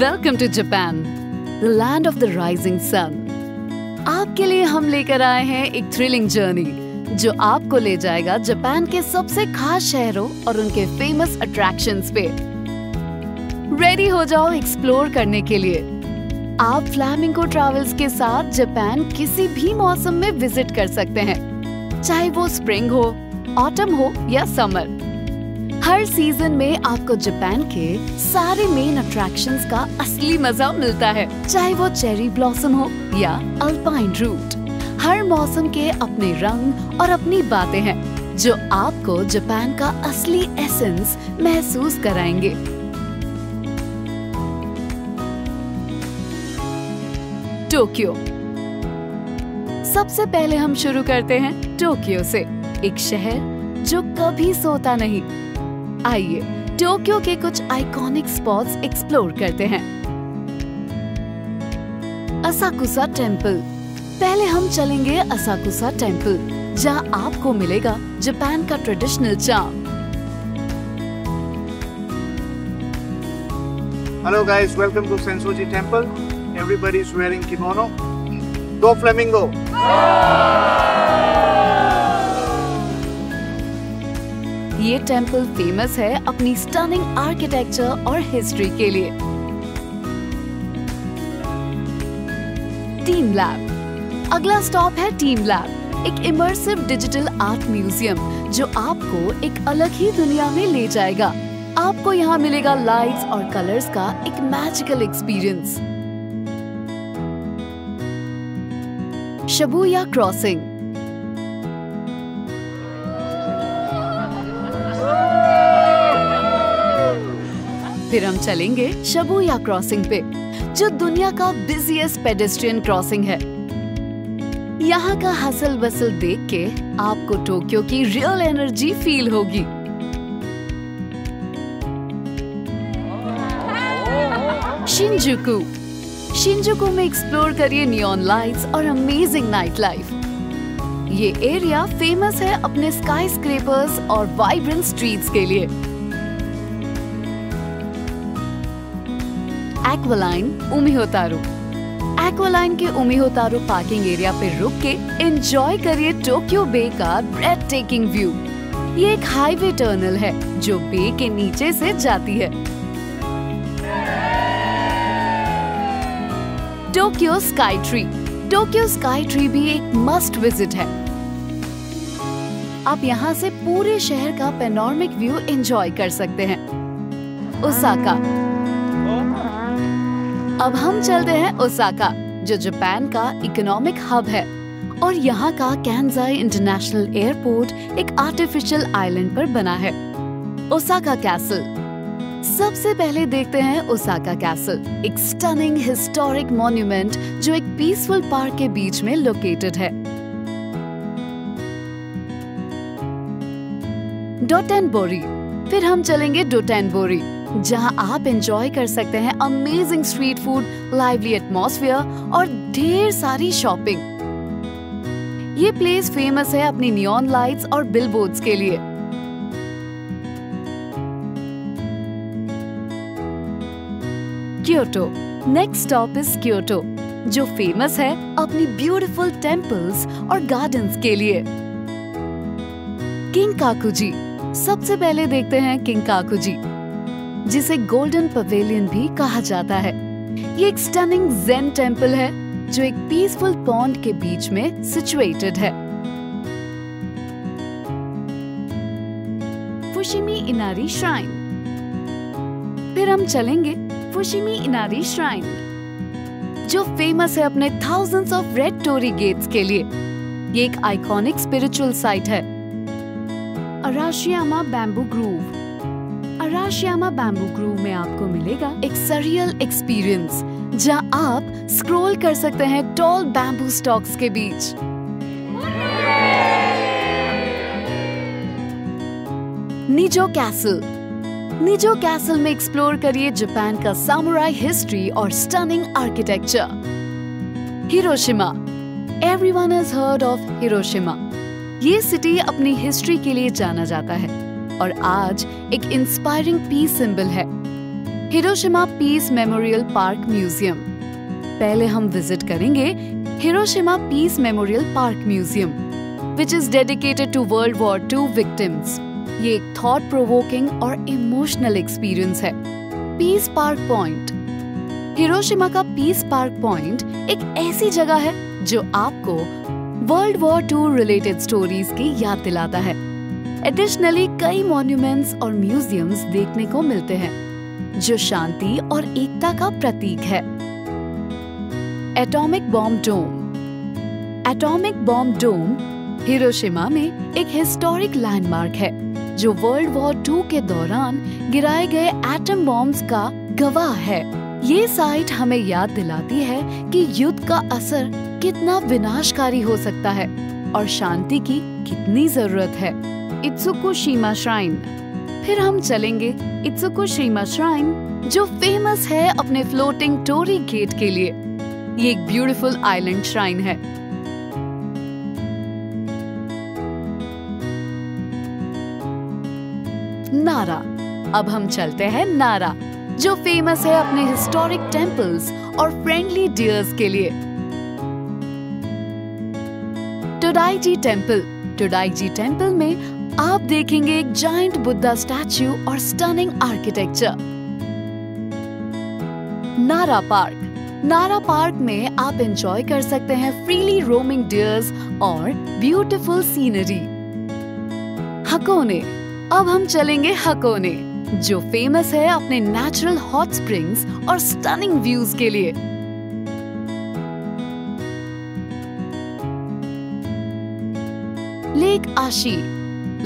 Welcome to Japan, the land of the rising sun. आपके लिए हम लेकर आए हैं एक थ्रिलिंग जर्नी जो आपको ले जाएगा जापान के सबसे खास शहरों और उनके फेमस अट्रैक्शंस पे। रेडी हो जाओ एक्सप्लोर करने के लिए। आप फ्लैमिंगो ट्रैवल्स के साथ जापान किसी भी मौसम में विजिट कर सकते हैं, चाहे वो स्प्रिंग हो, ऑटम हो या समर। हर सीजन में आपको जापान के सारे मेन अट्रैक्शंस का असली मजा मिलता है, चाहे वो चेरी ब्लॉसम हो या अल्पाइन रूट। हर मौसम के अपने रंग और अपनी बातें हैं जो आपको जापान का असली एसेंस महसूस कराएंगे। टोक्यो। सबसे पहले हम शुरू करते हैं टोक्यो से, एक शहर जो कभी सोता नहीं। आइए टोक्यो के कुछ आइकॉनिक स्पॉट्स एक्सप्लोर करते हैं। Asakusa temple. पहले हम चलेंगे असाकुसा टेम्पल, जहां आपको मिलेगा जापान का traditional charm. Hello guys, welcome to Sensoji Temple. Everybody is wearing kimono. Go Flamingo! ये टेम्पल फेमस है अपनी स्टनिंग आर्किटेक्चर और हिस्ट्री के लिए। Team lab. अगला स्टॉप है टीम लैब, एक इमर्सिव डिजिटल आर्ट म्यूजियम जो आपको एक अलग ही दुनिया में ले जाएगा। आपको यहाँ मिलेगा लाइट्स और कलर्स का एक मैजिकल एक्सपीरियंस। Shibuya crossing. फिर हम चलेंगे शिबुया क्रॉसिंग पे, जो दुनिया का बिजिएस्ट पेडेस्ट्रियन क्रॉसिंग है। यहाँ का हसल बसल देख के आपको टोक्यो की रियल एनर्जी फील होगी। शिनजुकु। शिनजुकु में एक्सप्लोर करिए नियॉन लाइट्स और अमेजिंग नाइट लाइफ। ये एरिया फेमस है अपने स्काई स्क्रेपर्स और वाइब्रेंट स्ट्रीट्स के लिए। एक्वालाइन उमिहोतारू। एक्वालाइन के उमिहोतारू पार्किंग एरिया पे रुक के एंजॉय करिए टोक्यो बे का ब्रेथ टेकिंग व्यू। ये एक हाईवे टनल है जो बे के नीचे से जाती है। Tokyo sky tree. Tokyo sky tree भी एक मस्ट विजिट है। आप यहाँ से पूरे शहर का पैनोरामिक व्यू एंजॉय कर सकते हैं। ओसाका। अब हम चलते हैं ओसाका, जो जापान का इकोनॉमिक हब है, और यहाँ का कांजाई इंटरनेशनल एयरपोर्ट एक आर्टिफिशियल आइलैंड पर बना है। Osaka castle. सबसे पहले देखते हैं ओसाका कैसल, एक स्टनिंग हिस्टोरिक मॉन्यूमेंट जो एक पीसफुल पार्क के बीच में लोकेटेड है। डोटेनबोरी। फिर हम चलेंगे डोटेनबोरी, जहां आप एंजॉय कर सकते हैं amazing street food, lively atmosphere और ढेर सारी शॉपिंग। ये प्लेस फेमस है अपनी नियॉन लाइट्स और बिलबोर्ड्स के लिए। Kyoto. Next stop is Kyoto, जो फेमस है अपनी ब्यूटीफुल टेम्पल्स और गार्डन्स के लिए। किंकाकुजी। सबसे पहले देखते हैं किंकाकुजी, जिसे गोल्डन पवेलियन भी कहा जाता है। ये एक स्टनिंग ज़ेन टेम्पल है जो एक पीसफुल पॉन्ड के बीच में सिचुएटेड है। Fushimi Inari shrine. फिर हम चलेंगे फुशिमी इनारी श्राइन, जो फेमस है अपने thousands of red torii gates के लिए। ये एक आइकॉनिक स्पिरिचुअल साइट है। Arashiyama bamboo grove. Arashiyama bamboo grove में आपको मिलेगा एक सरियल एक्सपीरियंस, जहां आप स्क्रॉल कर सकते हैं टॉल बैम्बू स्टॉक्स के बीच। निजो कैसल। निजो कैसल में एक्सप्लोर करिए जापान का सामुराई हिस्ट्री और stunning architecture. Hiroshima. Everyone has heard of Hiroshima. ये सिटी अपनी हिस्ट्री के लिए जाना जाता है और आज एक इंस्पायरिंग पीस सिंबल है। Hiroshima peace memorial park museum. पहले हम विजिट करेंगे Hiroshima peace memorial park museum, which is dedicated to World War II victims। ये एक थॉट प्रोवोकिंग और इमोशनल एक्सपीरियंस है। Peace park point. हिरोशिमा का पीस पार्क पॉइंट एक ऐसी जगह है जो आपको world war II related stories की याद दिलाता है। एडिशनली कई मॉन्यूमेंट्स और म्यूजियम्स देखने को मिलते हैं जो शांति और एकता का प्रतीक है। एटॉमिक बॉम्ब डोम। एटॉमिक बॉम्ब डोम हिरोशिमा में एक हिस्टोरिक लैंडमार्क है जो वर्ल्ड वॉर II के दौरान गिराए गए एटम बॉम्ब्स का गवाह है। ये साइट हमें याद दिलाती है कि युद्ध का असर कितना विनाशकारी हो सकता है और शांति की कितनी जरूरत है। Itsukushima shrine. फिर हम चलेंगे इत्सुकुशिमा श्राइन, जो फेमस है अपने फ्लोटिंग टोरी गेट के लिए। ये एक ब्यूटीफुल आइलैंड श्राइन है। नारा। अब हम चलते हैं नारा, जो फेमस है अपने हिस्टोरिक टेम्पल्स और फ्रेंडली डियर्स के लिए। टोडाइजी टेम्पल। टोडाइजी टेम्पल में आप देखेंगे एक जायंट बुद्धा स्टैच्यू और स्टनिंग आर्किटेक्चर। नारा पार्क। नारा पार्क में आप एंजॉय कर सकते हैं फ्रीली रोमिंग डियर्स और ब्यूटीफुल सीनरी। हकोने। अब हम चलेंगे हकोने, जो फेमस है अपने नेचुरल हॉट स्प्रिंग्स और स्टनिंग व्यूज के लिए। लेक आशी।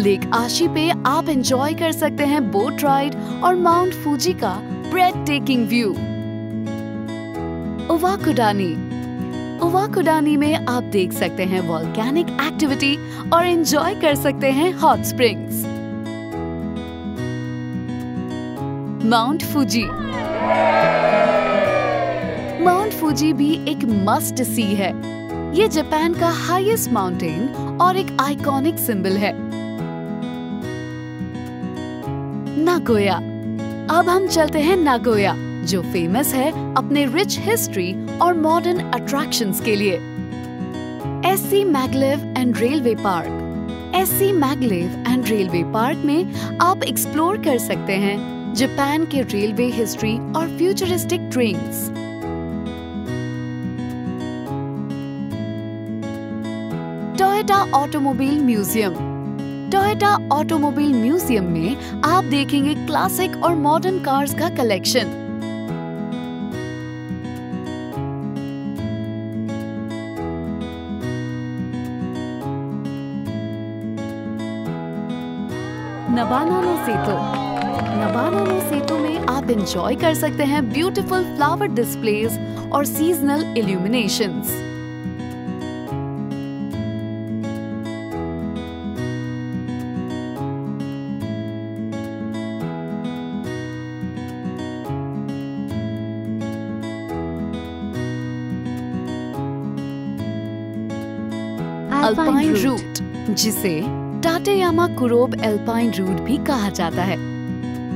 लेक आशी पे आप एंजॉय कर सकते हैं बोट राइड और माउंट फूजी का ब्रेथ टेकिंग व्यू। उवाकुडानी। उवाकुडानी में आप देख सकते हैं वॉल्केनिक एक्टिविटी और एंजॉय कर सकते हैं hot springs. Mount Fuji. Mount Fuji भी एक मस्ट सी है। ये जापान का हाईएस्ट माउंटेन और एक आइकॉनिक सिंबल है। नागोया। अब हम चलते हैं नागोया, जो फेमस है अपने रिच हिस्ट्री और मॉडर्न अट्रैक्शंस के लिए। SC maglev and railway park. SC maglev and railway park में आप एक्सप्लोर कर सकते हैं जापान के रेलवे हिस्ट्री और futuristic trains. Toyota automobile museum. Toyota automobile museum में आप देखेंगे क्लासिक और मॉडर्न कार्स का कलेक्शन। नबानानो सेतु। नबानानो सेतु में आप एंजॉय कर सकते हैं ब्यूटीफुल फ्लावर डिस्प्लेज और सीजनल इल्यूमिनेशंस। अल्पाइन रूट, जिसे टाटेयामा कुरोब अल्पाइन रूट भी कहा जाता है,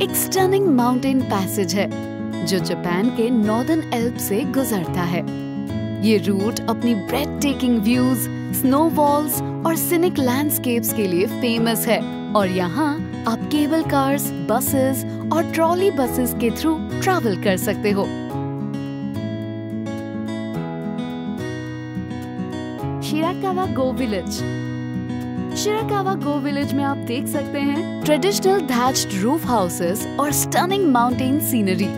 एक स्टनिंग माउंटेन पैसेज है जो जापान के नॉर्दर्न एल्प से गुजरता है। ये रूट अपनी breath taking views, snow walls और सिनिक लैंडस्केप्स के लिए फेमस है और यहाँ आप केबल कार्स, बसेस और ट्रॉली बसेस के थ्रू ट्रैवल कर सकते हो। Shirakawa go village. Shirakawa go village में आप देख सकते हैं ट्रेडिशनल thatched रूफ हाउसेस और स्टनिंग माउंटेन सीनरी।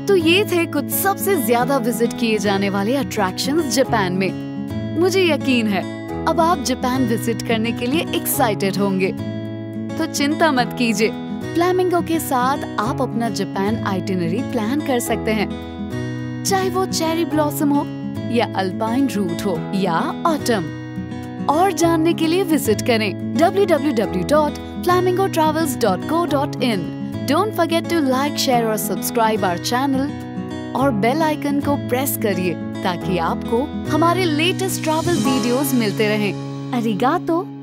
तो ये थे कुछ सबसे ज्यादा विजिट किए जाने वाले अट्रैक्शंस जापान में। मुझे यकीन है अब आप जापान विजिट करने के लिए एक्साइटेड होंगे। तो चिंता मत कीजिए, फ्लैमिंगो के साथ आप अपना जापान आइटिनरी प्लान कर सकते हैं, चाहे वो चेरी ब्लॉसम हो या अल्पाइन रूट हो या ऑटम। और जानने के लिए विजिट करें www.flamingotravels.co.in। Don't forget to like, share और सब्सक्राइब आवर चैनल और बेल आइकन को प्रेस करिए ताकि आपको हमारे लेटेस्ट ट्रैवल वीडियोस मिलते रहें। अरिगातो।